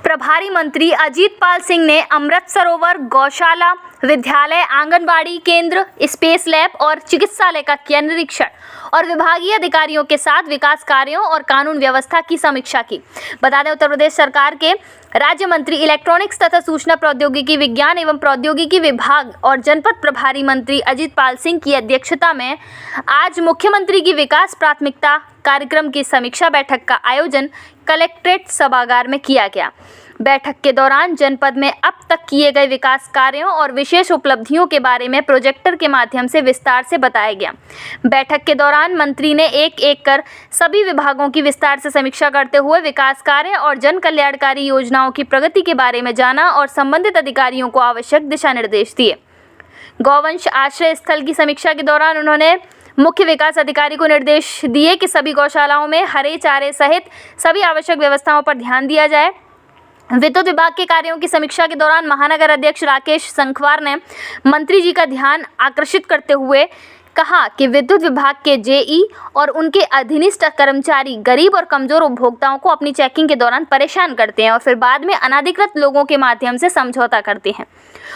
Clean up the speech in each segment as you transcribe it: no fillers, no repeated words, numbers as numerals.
प्रभारी मंत्री अजीत पाल सिंह ने अमृत सरोवर, गौशाला, विद्यालय, आंगनबाड़ी केंद्र, स्पेस लैब और चिकित्सालय का किया निरीक्षण और विभागीय अधिकारियों के साथ विकास कार्यों और कानून व्यवस्था की समीक्षा की। बता दें, उत्तर प्रदेश सरकार के राज्य मंत्री इलेक्ट्रॉनिक्स तथा सूचना प्रौद्योगिकी, विज्ञान एवं प्रौद्योगिकी विभाग और जनपद प्रभारी मंत्री अजीत पाल सिंह की अध्यक्षता में आज मुख्यमंत्री की विकास प्राथमिकता कार्यक्रम की समीक्षा बैठक का आयोजन कलेक्ट्रेट सभागार में किया गया। बैठक के दौरान जनपद में अब तक किए गए विकास कार्यों और विशेष उपलब्धियों के बारे में प्रोजेक्टर के माध्यम से विस्तार से बताया गया। बैठक के दौरान मंत्री ने एक एक कर सभी विभागों की विस्तार से समीक्षा करते हुए विकास कार्य और जन कल्याणकारी योजनाओं की प्रगति के बारे में जाना और संबंधित अधिकारियों को आवश्यक दिशा निर्देश दिए। गौवंश आश्रय स्थल की समीक्षा के दौरान उन्होंने मुख्य विकास अधिकारी को निर्देश दिए कि सभी गौशालाओं में हरे चारे सहित सभी आवश्यक व्यवस्थाओं पर ध्यान दिया जाए। विद्युत विभाग के कार्यों की समीक्षा के दौरान महानगर अध्यक्ष राकेश संखवार ने मंत्री जी का ध्यान आकर्षित करते हुए कहा कि विद्युत विभाग के जेई और उनके अधीनस्थ कर्मचारी गरीब और कमजोर उपभोक्ताओं को अपनी चेकिंग के दौरान परेशान करते हैं और फिर बाद में अनाधिकृत लोगों के माध्यम से समझौता करते हैं।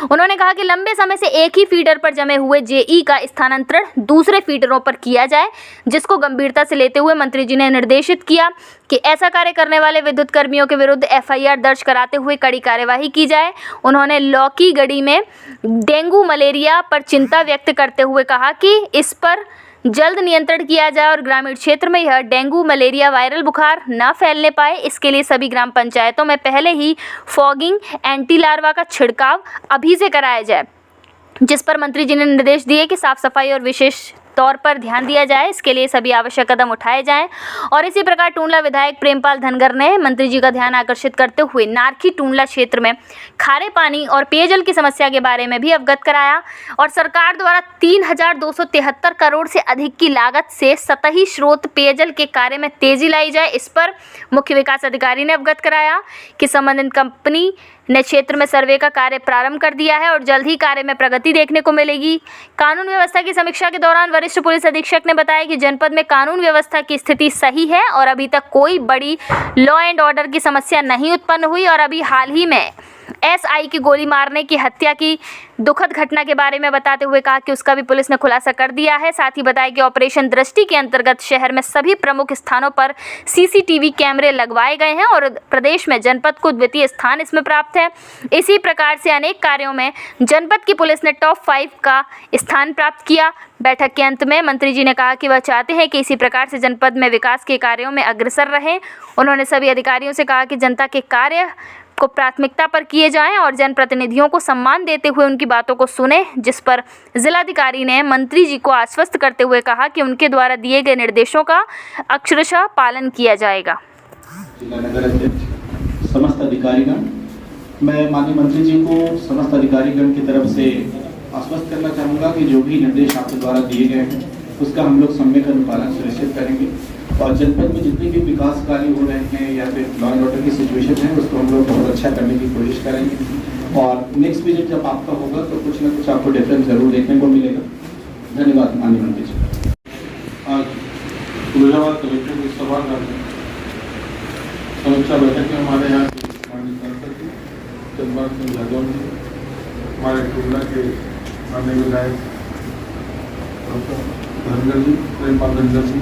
उन्होंने कहा कि लंबे समय से एक ही फीडर पर जमे हुए जेई का स्थानांतरण दूसरे फीडरों पर किया जाए, जिसको गंभीरता से लेते हुए मंत्री जी ने निर्देशित किया कि ऐसा कार्य करने वाले विद्युत कर्मियों के विरुद्ध एफआईआर दर्ज कराते हुए कड़ी कार्यवाही की जाए। उन्होंने लौकी गढ़ी में डेंगू मलेरिया पर चिंता व्यक्त करते हुए कहा कि इस पर जल्द नियंत्रण किया जाए और ग्रामीण क्षेत्र में यह डेंगू मलेरिया वायरल बुखार न फैलने पाए, इसके लिए सभी ग्राम पंचायतों में पहले ही फॉगिंग, एंटी लार्वा का छिड़काव अभी से कराया जाए, जिस पर मंत्री जी ने निर्देश दिए कि साफ सफाई और विशेष तौर पर ध्यान दिया जाए। इसके लिए सभी आवश्यक कदम उठाए जाएं। और इसी प्रकार टूंडला विधायक प्रेमपाल धनगर ने मंत्री जी का ध्यान आकर्षित करते हुए नारखी टूंडला क्षेत्र में खारे पानी और पेयजल की समस्या के बारे में भी अवगत कराया और सरकार द्वारा 3,273 करोड़ से अधिक की लागत से सतही स्रोत पेयजल के कार्य में तेजी लाई जाए। इस पर मुख्य विकास अधिकारी ने अवगत कराया कि संबंधित कंपनी ने क्षेत्र में सर्वे का कार्य प्रारंभ कर दिया है और जल्द ही कार्य में प्रगति देखने को मिलेगी। कानून व्यवस्था की समीक्षा के दौरान वरिष्ठ पुलिस अधीक्षक ने बताया कि जनपद में कानून व्यवस्था की स्थिति सही है और अभी तक कोई बड़ी लॉ एंड ऑर्डर की समस्या नहीं उत्पन्न हुई और अभी हाल ही में एसआई की गोली मारने की हत्या की दुखद घटना के बारे में बताते हुए कहा कि उसका भी पुलिस ने खुलासा कर दिया है। साथ ही बताया कि ऑपरेशन दृष्टि के अंतर्गत शहर में सभी प्रमुख स्थानों पर सीसीटीवी कैमरे लगवाए गए हैं और प्रदेश में जनपद को द्वितीय स्थान इसमें प्राप्त है। इसी प्रकार से अनेक कार्यों में जनपद की पुलिस ने टॉप 5 का स्थान प्राप्त किया। बैठक के अंत में मंत्री जी ने कहा कि वह चाहते हैं कि इसी प्रकार से जनपद में विकास के कार्यों में अग्रसर रहें। उन्होंने सभी अधिकारियों से कहा कि जनता के कार्य को प्राथमिकता पर किए जाएं और जनप्रतिनिधियों को सम्मान देते हुए उनकी बातों को सुने, जिस पर जिलाधिकारी ने मंत्री जी को आश्वस्त करते हुए कहा कि उनके द्वारा दिए गए निर्देशों का अक्षरशः पालन किया जाएगा। समस्त अधिकारीगण, मैं माननीय मंत्री जी को समस्त अधिकारीगण की तरफ से आश्वस्त करना चाहूँगा कि जो भी निर्देश आपके द्वारा दिए गए हैं उसका हम लोग सम्यक अनुपालन सुनिश्चित करेंगे और जनपद में जितने भी विकास कार्य हो रहे हैं या फिर लॉ एंड ऑर्डर की सिचुएशन है उसको हम लोग बहुत अच्छा करने की कोशिश करेंगे और नेक्स्ट विजिट जब आपका होगा तो कुछ ना कुछ आपको डिफरेंस जरूर देखने को मिलेगा। धन्यवाद माननीय मंत्री जी। आज फिरोजाबाद कलेक्टर सभागार में समीक्षा बैठक में हमारे यहाँ के माननीय सांसद चंद्रपाल सिंह यादव जी, हमारे टूंडला के माननीय विधायक धनगर जी, प्रेमपाल धनगर जी,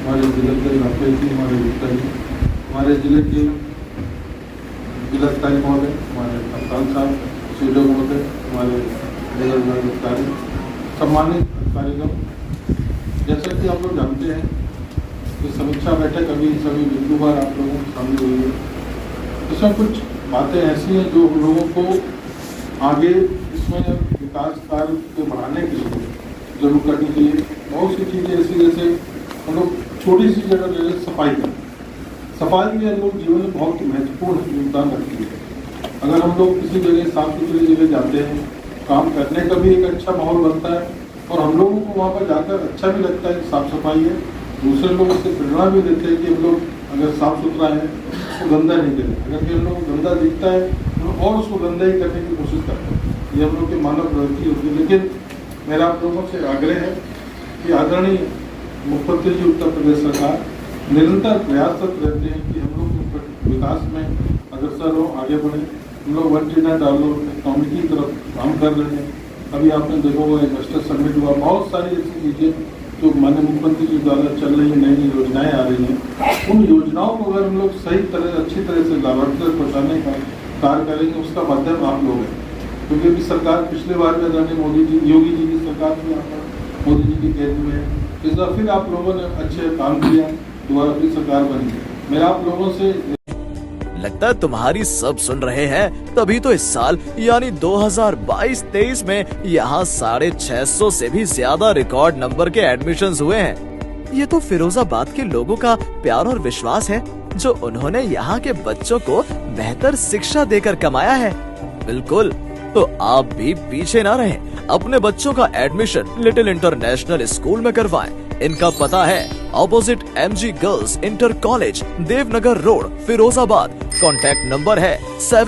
हमारे जिले के राकेश जी, हमारे गुप्ता जी, हमारे जिले के जिलाधिकारी महोदय, हमारे कप्तान साहब, सीडो महोदय, हमारे नगर अधिकारी, सम्मानित अधिकारीगण, जैसा कि आप लोग जानते हैं कि समीक्षा बैठक अभी सभी बिंदु बार आप लोगों के सामने हुई है। इसमें कुछ बातें ऐसी हैं जो लोगों को आगे इसमें विकास कार्य को बढ़ाने के लिए जरूर करने के लिए बहुत सी चीज़ें ऐसी, जैसे हम लोग छोटी सी जगह ले सफाई करें। सफाई में हम लोग जीवन में बहुत महत्वपूर्ण योगदान रखती है। अगर हम लोग किसी जगह साफ सुथरी जगह जाते हैं, काम करने का भी एक अच्छा माहौल बनता है और हम लोगों को वहाँ पर जाकर अच्छा भी लगता है कि साफ सफाई है। दूसरे लोग उससे प्रेरणा भी देते हैं कि हम लोग अगर साफ सुथरा है तो गंदा नहीं करें, अगर फिर हम लोग गंदा दिखता है तो और उसको गंदा ही करने की कोशिश करते हैं। ये हम लोग की मानव प्रवृत्ति होती है। लेकिन मेरा आप लोगों से आग्रह है कि आदरणीय मुख्यमंत्री जी उत्तर प्रदेश सरकार निरंतर प्रयासरत रहते हैं कि हम लोग विकास में अगर बढ़ता रहो, आगे बढ़े। हम लोग 1 ट्रिलियन डॉलर इकोनॉमी की तरफ काम कर रहे हैं। अभी आपने देखा होगा इन्वेस्टर समिट हुआ, बहुत सारी ऐसी चीज़ें जो माननीय मुख्यमंत्री जी द्वारा चल रही हैं, नई नई योजनाएं आ रही हैं। उन योजनाओं को अगर हम लोग सही तरह अच्छी तरह से लाभार्थियों तक पहुँचाने का कार्य करेंगे, उसका माध्यम आप लोग हैं। क्योंकि अभी सरकार पिछले बार में आदरणीय मोदी जी, योगी जी की सरकार थी, यहाँ पर मोदी जी की केंद्र में, इस बार फिर आप लोगों ने अच्छे काम किया, दोबारा फिर सरकार बनी। मेरा आप लोगों से लगता है तुम्हारी सब सुन रहे हैं, तभी तो इस साल यानी 2022-23 में यहाँ 650 से भी ज्यादा रिकॉर्ड नंबर के एडमिशन्स हुए हैं। ये तो फिरोजाबाद के लोगों का प्यार और विश्वास है, जो उन्होंने यहाँ के बच्चों को बेहतर शिक्षा देकर कमाया है। बिल्कुल, तो आप भी पीछे ना रहें, अपने बच्चों का एडमिशन लिटिल इंटरनेशनल स्कूल में करवाएं। इनका पता है opposite MG girls inter college, Devnagar road, Firozabad. Contact number है